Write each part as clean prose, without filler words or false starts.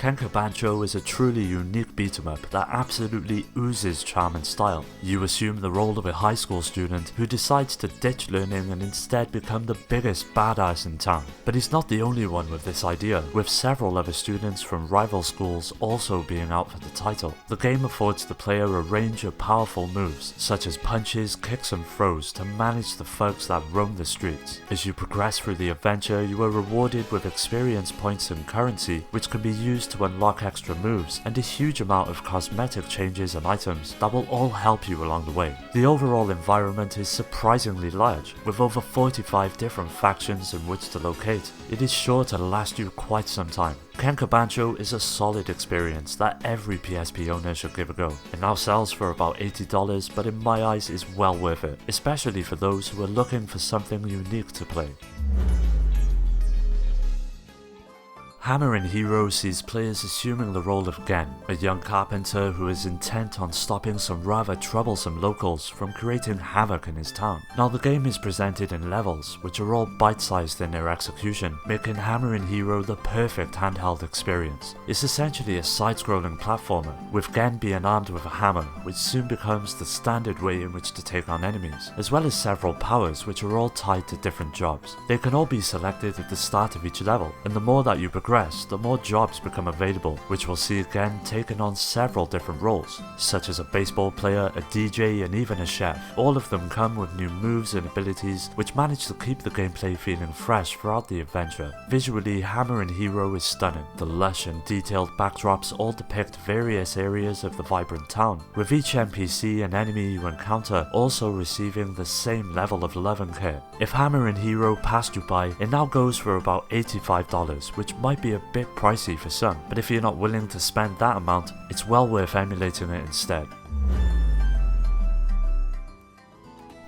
Kenka Bancho is a truly unique beat-em-up that absolutely oozes charm and style. You assume the role of a high school student who decides to ditch learning and instead become the biggest badass in town. But he's not the only one with this idea, with several other students from rival schools also being out for the title. The game affords the player a range of powerful moves, such as punches, kicks and throws to manage the thugs that roam the streets. As you progress through the adventure, you are rewarded with experience points and currency, which can be used to unlock extra moves, and a huge amount of cosmetic changes and items that will all help you along the way. The overall environment is surprisingly large, with over 45 different factions in which to locate. It is sure to last you quite some time. Kenka Bancho is a solid experience that every PSP owner should give a go. It now sells for about $80, but in my eyes is well worth it, especially for those who are looking for something unique to play. Hammer and Hero sees players assuming the role of Gen, a young carpenter who is intent on stopping some rather troublesome locals from creating havoc in his town. Now the game is presented in levels, which are all bite-sized in their execution, making Hammer and Hero the perfect handheld experience. It's essentially a side-scrolling platformer, with Gen being armed with a hammer, which soon becomes the standard way in which to take on enemies, as well as several powers which are all tied to different jobs. They can all be selected at the start of each level, and the more that you progress, the more jobs become available, which will see Gen taking on several different roles, such as a baseball player, a DJ, and even a chef. All of them come with new moves and abilities, which manage to keep the gameplay feeling fresh throughout the adventure. Visually, Hammer and Hero is stunning. The lush and detailed backdrops all depict various areas of the vibrant town, with each NPC and enemy you encounter also receiving the same level of love and care. If Hammer and Hero passed you by, it now goes for about $85, which might be a bit pricey for some, but if you're not willing to spend that amount, it's well worth emulating it instead.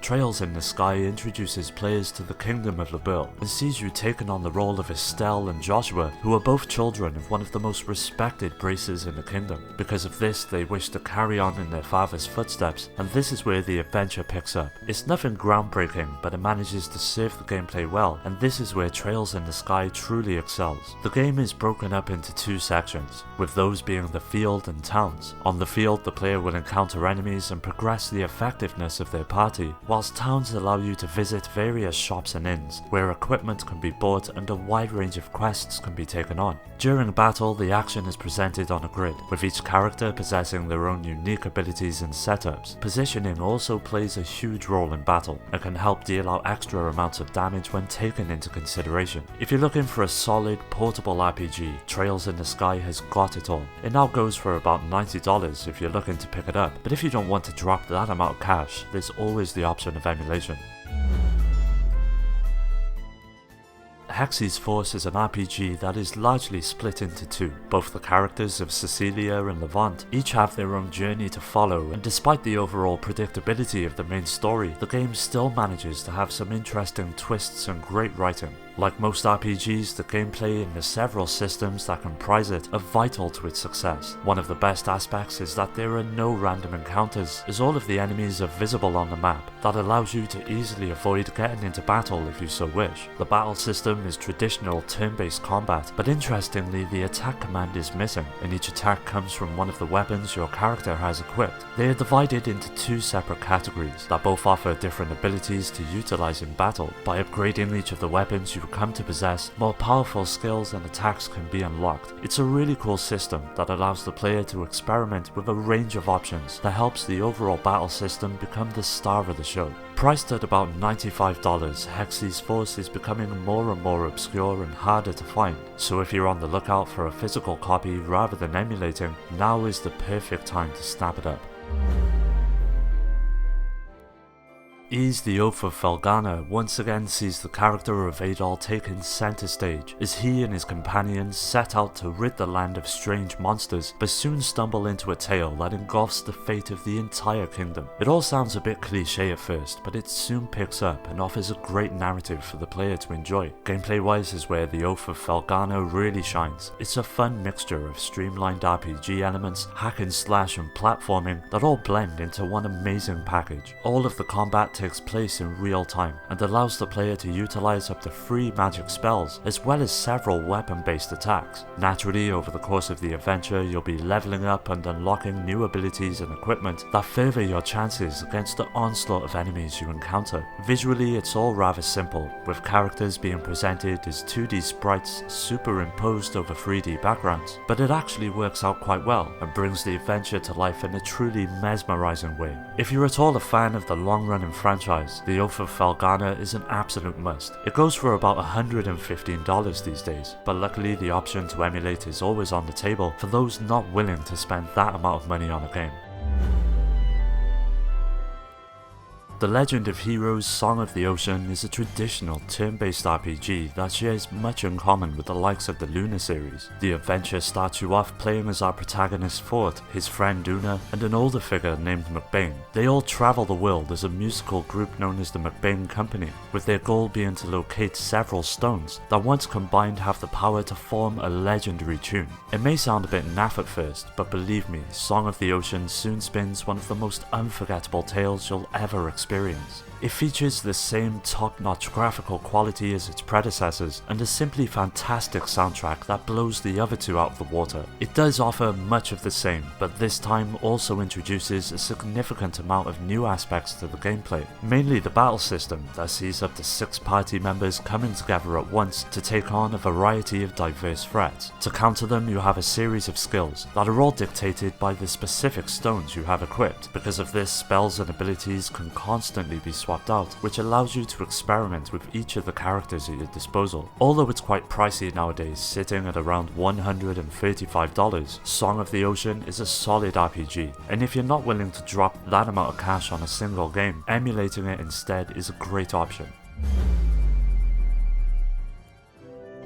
Trails in the Sky introduces players to the Kingdom of the Burl and sees you taking on the role of Estelle and Joshua, who are both children of one of the most respected bracers in the kingdom. Because of this, they wish to carry on in their father's footsteps, and this is where the adventure picks up. It's nothing groundbreaking, but it manages to serve the gameplay well, and this is where Trails in the Sky truly excels. The game is broken up into two sections, with those being the field and towns. On the field, the player will encounter enemies and progress the effectiveness of their party, whilst towns allow you to visit various shops and inns, where equipment can be bought and a wide range of quests can be taken on. During battle, the action is presented on a grid, with each character possessing their own unique abilities and setups. Positioning also plays a huge role in battle, and can help deal out extra amounts of damage when taken into consideration. If you're looking for a solid, portable RPG, Trails in the Sky has got it all. It now goes for about $90 if you're looking to pick it up, but if you don't want to drop that amount of cash, there's always the option of emulation. Hexy's Force is an RPG that is largely split into two. Both the characters of Cecilia and Levant each have their own journey to follow, and despite the overall predictability of the main story, the game still manages to have some interesting twists and great writing. Like most RPGs, the gameplay and the several systems that comprise it are vital to its success. One of the best aspects is that there are no random encounters, as all of the enemies are visible on the map. That allows you to easily avoid getting into battle if you so wish. The battle system is traditional turn-based combat, but interestingly the attack command is missing, and each attack comes from one of the weapons your character has equipped. They are divided into two separate categories that both offer different abilities to utilize in battle. By upgrading each of the weapons you come to possess, more powerful skills and attacks can be unlocked. It's a really cool system that allows the player to experiment with a range of options that helps the overall battle system become the star of the show. Priced at about $95, Hexy's Force is becoming more and more obscure and harder to find, so if you're on the lookout for a physical copy rather than emulating, now is the perfect time to snap it up. Ys the Oath of Felghana once again sees the character of Adol taking center stage, as he and his companions set out to rid the land of strange monsters, but soon stumble into a tale that engulfs the fate of the entire kingdom. It all sounds a bit cliche at first, but it soon picks up and offers a great narrative for the player to enjoy. Gameplay wise is where the Oath of Felghana really shines. It's a fun mixture of streamlined RPG elements, hack and slash and platforming that all blend into one amazing package. All of the combat takes place in real time and allows the player to utilize up to 3 magic spells as well as several weapon-based attacks. Naturally, over the course of the adventure, you'll be leveling up and unlocking new abilities and equipment that further your chances against the onslaught of enemies you encounter. Visually, it's all rather simple, with characters being presented as 2D sprites superimposed over 3D backgrounds, but it actually works out quite well and brings the adventure to life in a truly mesmerizing way. If you're at all a fan of the long-running franchise, the Oath of Felghana is an absolute must. It goes for about $115 these days, but luckily the option to emulate is always on the table for those not willing to spend that amount of money on a game. The Legend of Heroes Song of the Ocean is a traditional turn-based RPG that shares much in common with the likes of the Luna series. The adventure starts you off playing as our protagonist Ford, his friend Una, and an older figure named McBain. They all travel the world as a musical group known as the McBain Company, with their goal being to locate several stones that once combined have the power to form a legendary tune. It may sound a bit naff at first, but believe me, Song of the Ocean soon spins one of the most unforgettable tales you'll ever experience. It features the same top-notch graphical quality as its predecessors and a simply fantastic soundtrack that blows the other two out of the water. It does offer much of the same, but this time also introduces a significant amount of new aspects to the gameplay, mainly the battle system that sees up to 6 party members coming together at once to take on a variety of diverse threats. To counter them, you have a series of skills that are all dictated by the specific stones you have equipped. Because of this, spells and abilities can constantly be swapped out, which allows you to experiment with each of the characters at your disposal. Although it's quite pricey nowadays, sitting at around $135, Song of the Ocean is a solid RPG, and if you're not willing to drop that amount of cash on a single game, emulating it instead is a great option.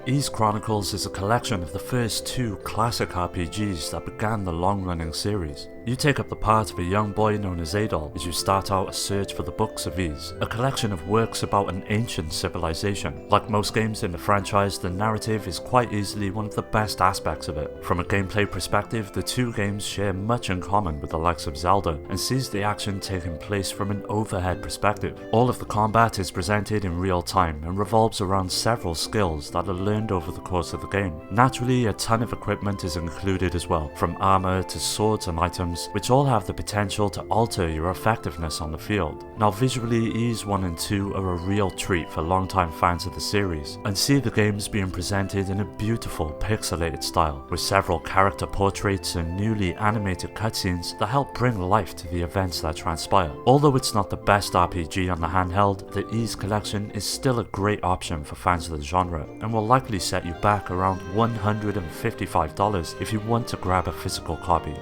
Ys Chronicles is a collection of the first 2 classic RPGs that began the long-running series. You take up the part of a young boy known as Adol as you start out a search for the Books of Ys, a collection of works about an ancient civilization. Like most games in the franchise, the narrative is quite easily one of the best aspects of it. From a gameplay perspective, the 2 games share much in common with the likes of Zelda and sees the action taking place from an overhead perspective. All of the combat is presented in real time and revolves around several skills that are learned over the course of the game. Naturally, a ton of equipment is included as well, from armor to swords and items, which all have the potential to alter your effectiveness on the field. Now visually, Ys 1 and 2 are a real treat for longtime fans of the series, and see the games being presented in a beautiful pixelated style, with several character portraits and newly animated cutscenes that help bring life to the events that transpire. Although it's not the best RPG on the handheld, the Ys collection is still a great option for fans of the genre, and will likely set you back around $155 if you want to grab a physical copy.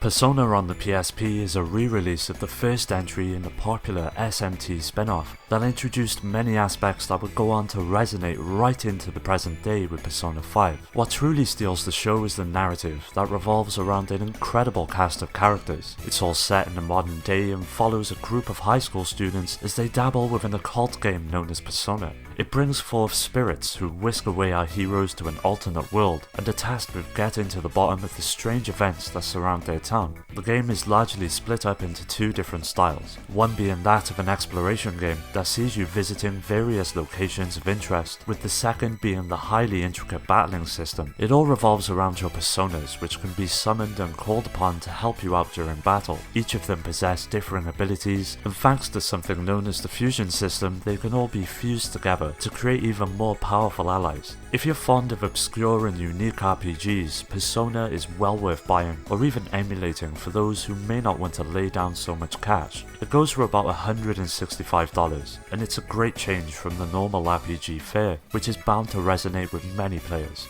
Persona on the PSP is a re-release of the first entry in the popular SMT spin-off that introduced many aspects that would go on to resonate right into the present day with Persona 5. What truly steals the show is the narrative that revolves around an incredible cast of characters. It's all set in the modern day and follows a group of high school students as they dabble with an occult game known as Persona. It brings forth spirits who whisk away our heroes to an alternate world and are tasked with getting to the bottom of the strange events that surround their town. The game is largely split up into 2 different styles, one being that of an exploration game that sees you visiting various locations of interest, with the second being the highly intricate battling system. It all revolves around your personas, which can be summoned and called upon to help you out during battle. Each of them possess differing abilities, and thanks to something known as the fusion system, they can all be fused together to create even more powerful allies. If you're fond of obscure and unique RPGs, Persona is well worth buying or even emulating for those who may not want to lay down so much cash. It goes for about $165, and it's a great change from the normal RPG fare, which is bound to resonate with many players.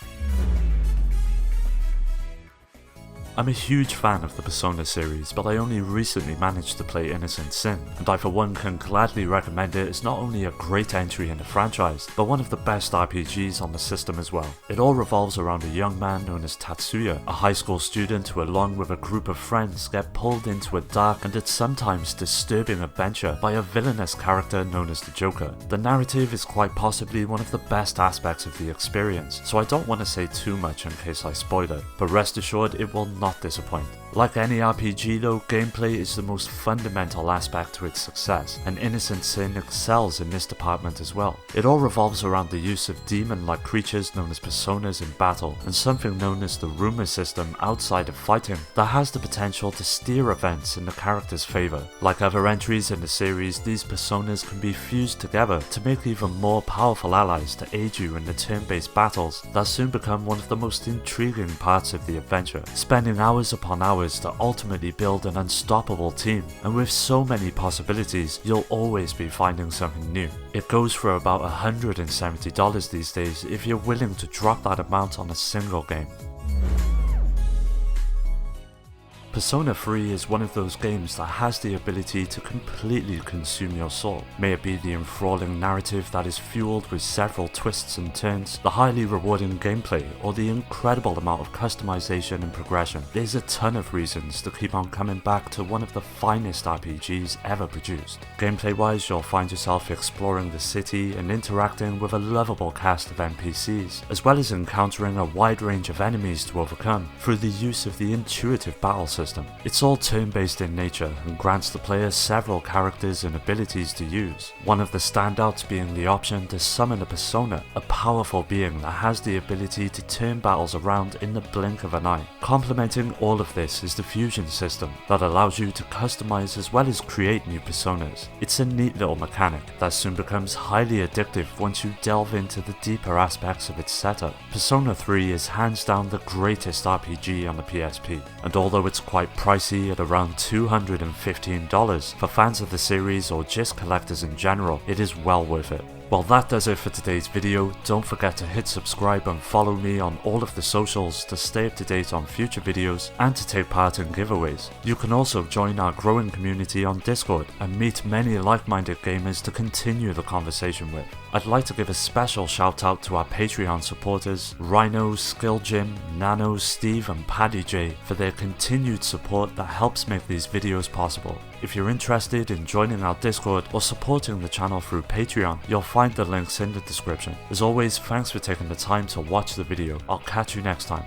I'm a huge fan of the Persona series, but I only recently managed to play Innocent Sin, and I for one can gladly recommend it as not only a great entry in the franchise, but one of the best RPGs on the system as well. It all revolves around a young man known as Tatsuya, a high school student who along with a group of friends get pulled into a dark and at sometimes disturbing adventure by a villainous character known as the Joker. The narrative is quite possibly one of the best aspects of the experience, so I don't want to say too much in case I spoil it, but rest assured it will not disappoint. Like any RPG though, gameplay is the most fundamental aspect to its success, and Innocent Sin excels in this department as well. It all revolves around the use of demon-like creatures known as personas in battle, and something known as the rumor system outside of fighting that has the potential to steer events in the character's favour. Like other entries in the series, these personas can be fused together to make even more powerful allies to aid you in the turn-based battles that soon become one of the most intriguing parts of the adventure, spending hours upon hours to ultimately build an unstoppable team, and with so many possibilities, you'll always be finding something new. It goes for about $170 these days if you're willing to drop that amount on a single game. Persona 3 is one of those games that has the ability to completely consume your soul. May it be the enthralling narrative that is fueled with several twists and turns, the highly rewarding gameplay, or the incredible amount of customization and progression. There's a ton of reasons to keep on coming back to one of the finest RPGs ever produced. Gameplay wise, you'll find yourself exploring the city and interacting with a lovable cast of NPCs, as well as encountering a wide range of enemies to overcome through the use of the intuitive battle system. It's all turn-based in nature and grants the player several characters and abilities to use, one of the standouts being the option to summon a persona, a powerful being that has the ability to turn battles around in the blink of an eye. Complementing all of this is the fusion system that allows you to customize as well as create new personas. It's a neat little mechanic that soon becomes highly addictive once you delve into the deeper aspects of its setup. Persona 3 is hands down the greatest RPG on the PSP, and although it's quite pricey at around $215 for fans of the series or just collectors in general, it is well worth it. Well, that does it for today's video. Don't forget to hit subscribe and follow me on all of the socials to stay up to date on future videos and to take part in giveaways. You can also join our growing community on Discord and meet many like-minded gamers to continue the conversation with. I'd like to give a special shout out to our Patreon supporters, Rhino, Skill Jim, Nano, Steve and Paddy J for their continued support that helps make these videos possible. If you're interested in joining our Discord or supporting the channel through Patreon, you'll find the links in the description. As always, thanks for taking the time to watch the video. I'll catch you next time.